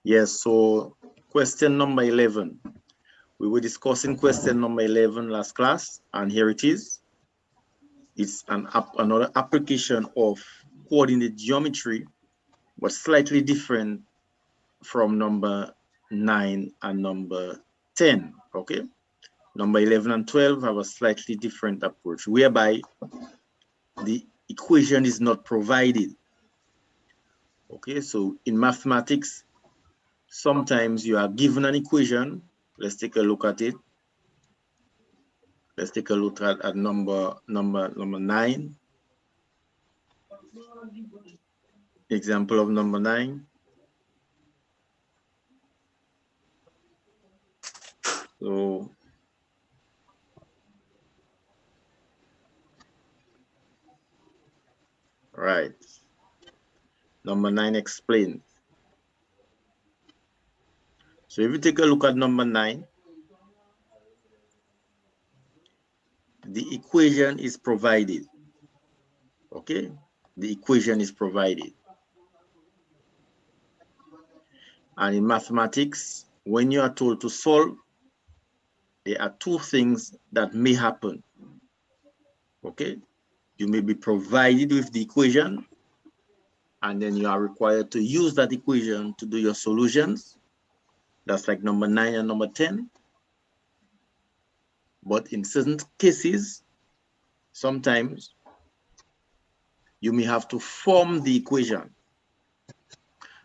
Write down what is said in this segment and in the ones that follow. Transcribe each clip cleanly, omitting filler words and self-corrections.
Yes, so question number 11. We were discussing question number 11 last class, and here it is. It's another application of coordinate geometry, but slightly different from number 9 and number 10, okay? Number 11 and 12 have a slightly different approach, whereby the equation is not provided. Okay, so in mathematics, sometimes you are given an equation. Let's take a look at it. Let's take a look at number 9. Example of number 9. So right. Number 9 explains. So if you take a look at number 9, the equation is provided. Okay, the equation is provided. And in mathematics, when you are told to solve, there are two things that may happen. Okay, you may be provided with the equation, and then you are required to use that equation to do your solutions. That's like number 9 and number 10. But in certain cases, sometimes you may have to form the equation.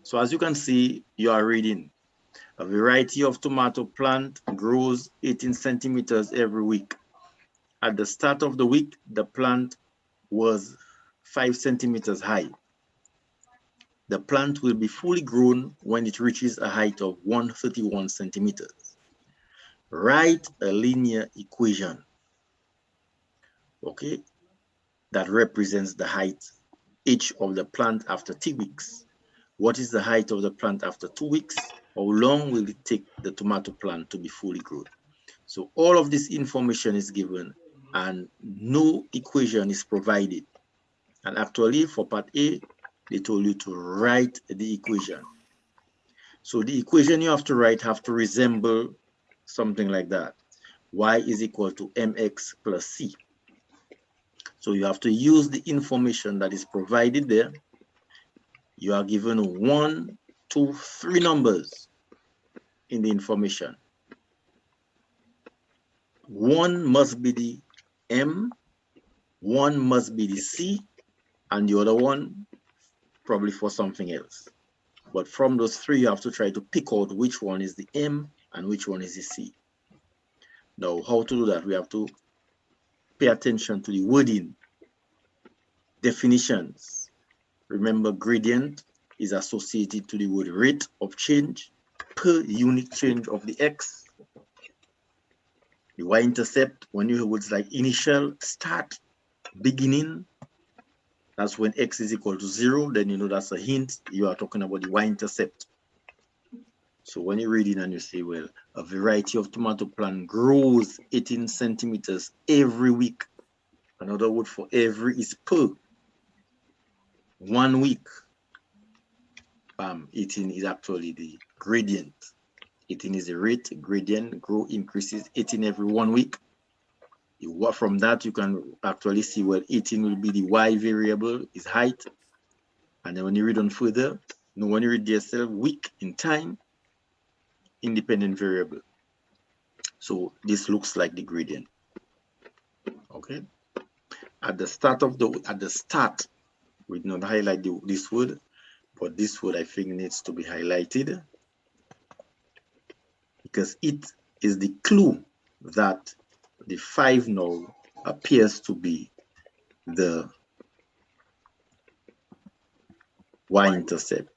So as you can see, you are reading, a variety of tomato plant grows 18 centimeters every week. At the start of the week, the plant was 5 centimeters high. The plant will be fully grown when it reaches a height of 131 centimeters. Write a linear equation, okay, that represents the height each of the plant after 2 weeks. What is the height of the plant after 2 weeks? How long will it take the tomato plant to be fully grown? So all of this information is given and no equation is provided. And actually for part A, they told you to write the equation. So the equation you have to write have to resemble something like that. Y is equal to mx plus c. So you have to use the information that is provided there. You are given 1, 2, 3 numbers in the information. One must be the M, one must be the C, and the other one probably for something else. But from those 3, you have to try to pick out which one is the M and which one is the C. Now, how to do that? We have to pay attention to the wording, definitions. Remember, gradient is associated to the word rate of change per unit change of the X. The y-intercept, when you hear words like initial, start, beginning, that's when X is equal to 0, then you know that's a hint. You are talking about the y-intercept. So when you read it and you say, well, a variety of tomato plant grows 18 centimeters every week. Another word for every is per. 1 week. 18 is actually the gradient. 18 is the rate, gradient, grow increases 18 every 1 week. From that, you can actually see, well, 18 will be the y variable, is height. And then when you read on further, when you read yourself, week in time, independent variable. So this looks like the gradient. Okay. At the start, we did not highlight this word, but this word I think needs to be highlighted because it is the clue that the 5 now appears to be the y-intercept.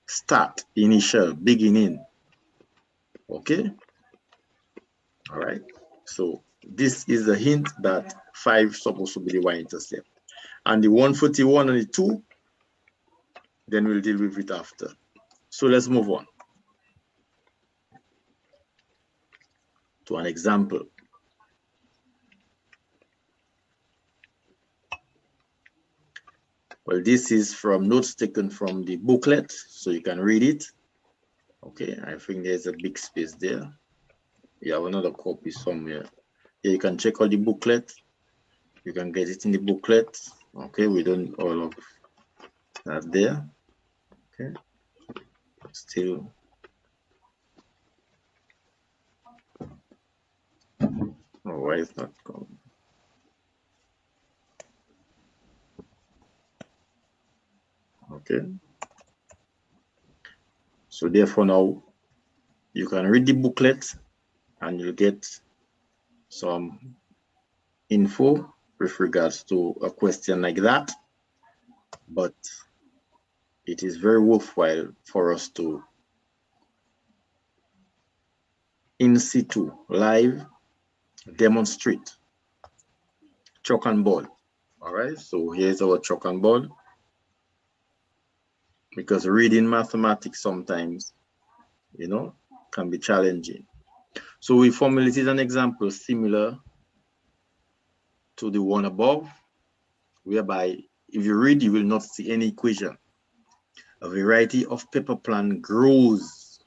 Start, initial, beginning. Okay. All right. So this is a hint that 5 is supposed to be the y-intercept. And the 141 and the 2, then we'll deal with it after. So let's move on to an example. Well, this is from notes taken from the booklet, so you can read it. Okay, I think there's a big space there. You have another copy somewhere. Yeah, you can check out the booklet. You can get it in the booklet. Okay, we don't all of that there. Okay, still. Oh, why is not coming? Okay. So therefore now you can read the booklet and you'll get some info with regards to a question like that. But it is very worthwhile for us to in situ live demonstrate chalk and ball. All right, so here's our chalk and ball, because reading mathematics sometimes, you know, can be challenging. So we formulated an example similar to the one above, whereby if you read, you will not see any equation. A variety of pepper plant grows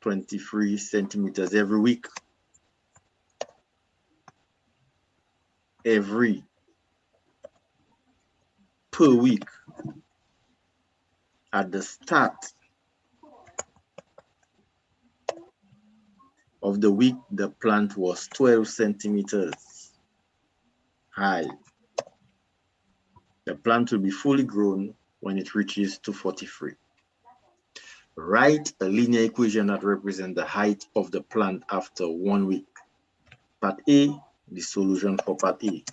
23 centimeters every week. Per week. At the start of the week, the plant was 12 centimeters high. The plant will be fully grown when it reaches 243. Write a linear equation that represents the height of the plant after 1 week. Part A, the solution for part A.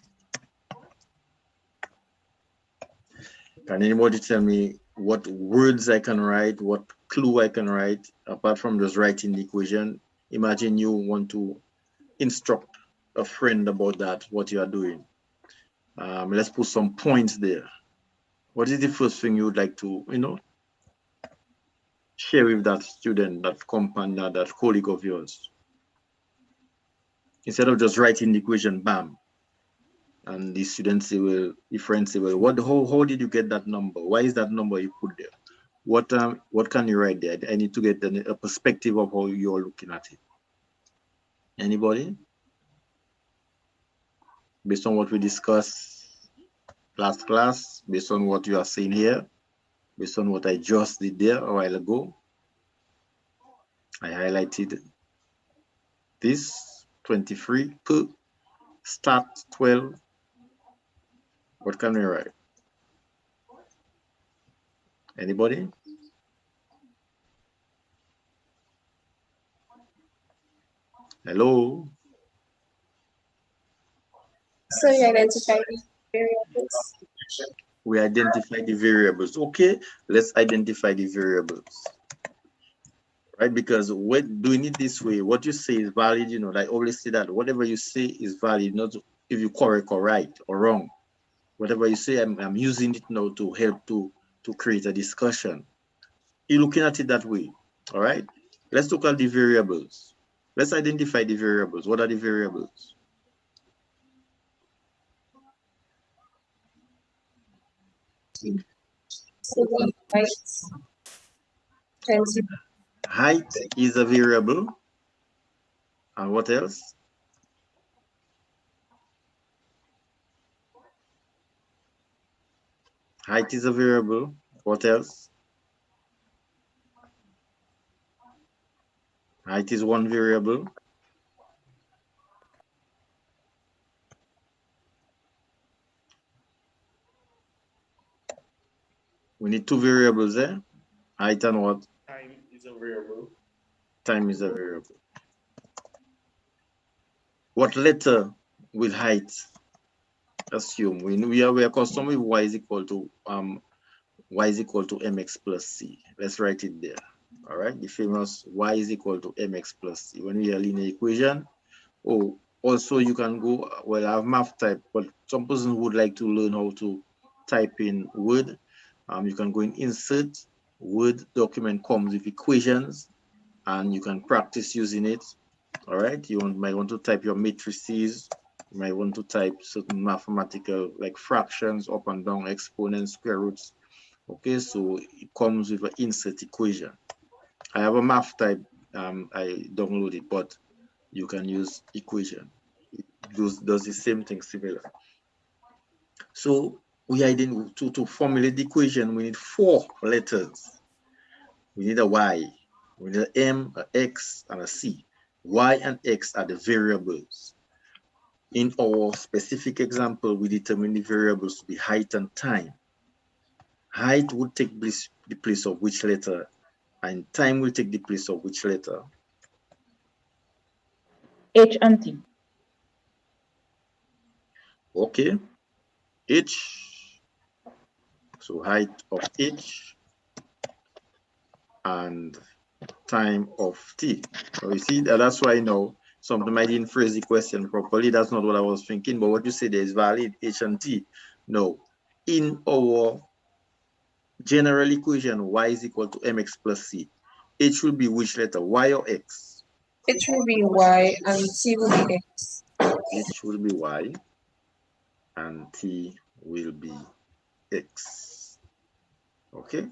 Can anybody tell me what words I can write, what clue I can write, apart from just writing the equation? Imagine you want to instruct a friend about that, what you are doing. Let's put some points there. What is the first thing you would like to, share with that student, that companion, that colleague of yours? Instead of just writing the equation, bam. And the students say, well, the friends say, well, how did you get that number? Why is that number you put there? What can you write there? I need to get a perspective of how you're looking at it. Anybody? Based on what we discussed last class, based on what you are saying here, based on what I just did there a while ago, I highlighted this 23 per start 12. What can we write? Anybody? Hello? So you identify the variables. We identify the variables. Okay, let's identify the variables. Right, because when doing it this way, what you say is valid, I always say that whatever you say is valid, not if you correct or right or wrong. Whatever you say, I'm using it now to help to create a discussion. You're looking at it that way. All right, let's look at the variables. Let's identify the variables. What are the variables? Height is a variable. And what else? Height is a variable. What else? Height is one variable. We need two variables there. Height and what? Time is a variable. Time is a variable. What letter will height assume? We are accustomed with y is equal to mx plus c. Let's write it there. All right, the famous y is equal to mx plus c. When we have linear equation, also you can go, well, I have math type, but some person would like to learn how to type in Word. You can go in insert, Word document comes with equations, and you can practice using it. All right, you might want to type your matrices. You might want to type certain mathematical, like fractions, up and down, exponents, square roots. Okay, so it comes with an insert equation. I have a math type, I downloaded, but you can use equation. It does the same thing similar. So to formulate the equation, we need 4 letters. We need a Y, we need an M, an X, and a C. Y and X are the variables. In our specific example, we determine the variables to be height and time. Height would take the place of which letter, and time will take the place of which letter? H and T. Okay, H, so height of H and time of T. So you see, that's why now sometimes I didn't phrase the question properly. That's not what I was thinking, but what you said is valid, H and T. No, in our general equation, Y is equal to mx plus C. H will be which letter, Y or X? It will be Y and T will be X. H will be Y and T will be X. Okay.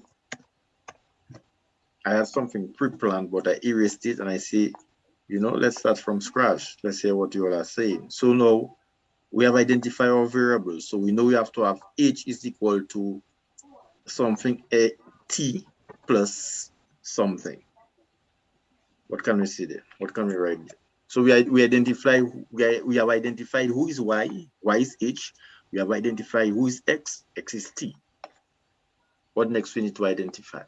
I had something pre-planned, but I erased it and I say, let's start from scratch. Let's hear what you all are saying. So now we have identified our variables. So we know we have to have H is equal to something T plus something. What can we see there? What can we write there? So we have identified who is Y is H. We have identified who is X is T. What next we need to identify?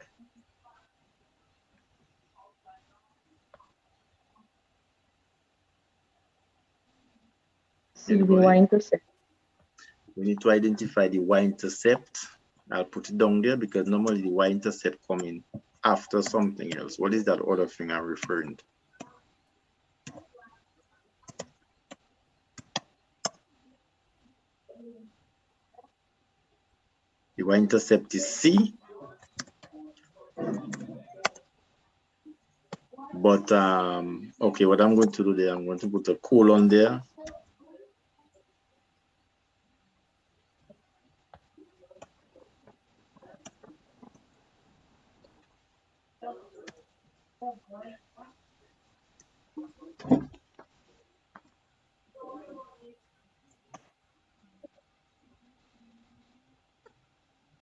C, the y-intercept. We need to identify the y-intercept. I'll put it down there because normally the y-intercept coming after something else. What is that other thing I'm referring to? The y-intercept is C. But okay, what I'm going to do there, I'm going to put a colon there.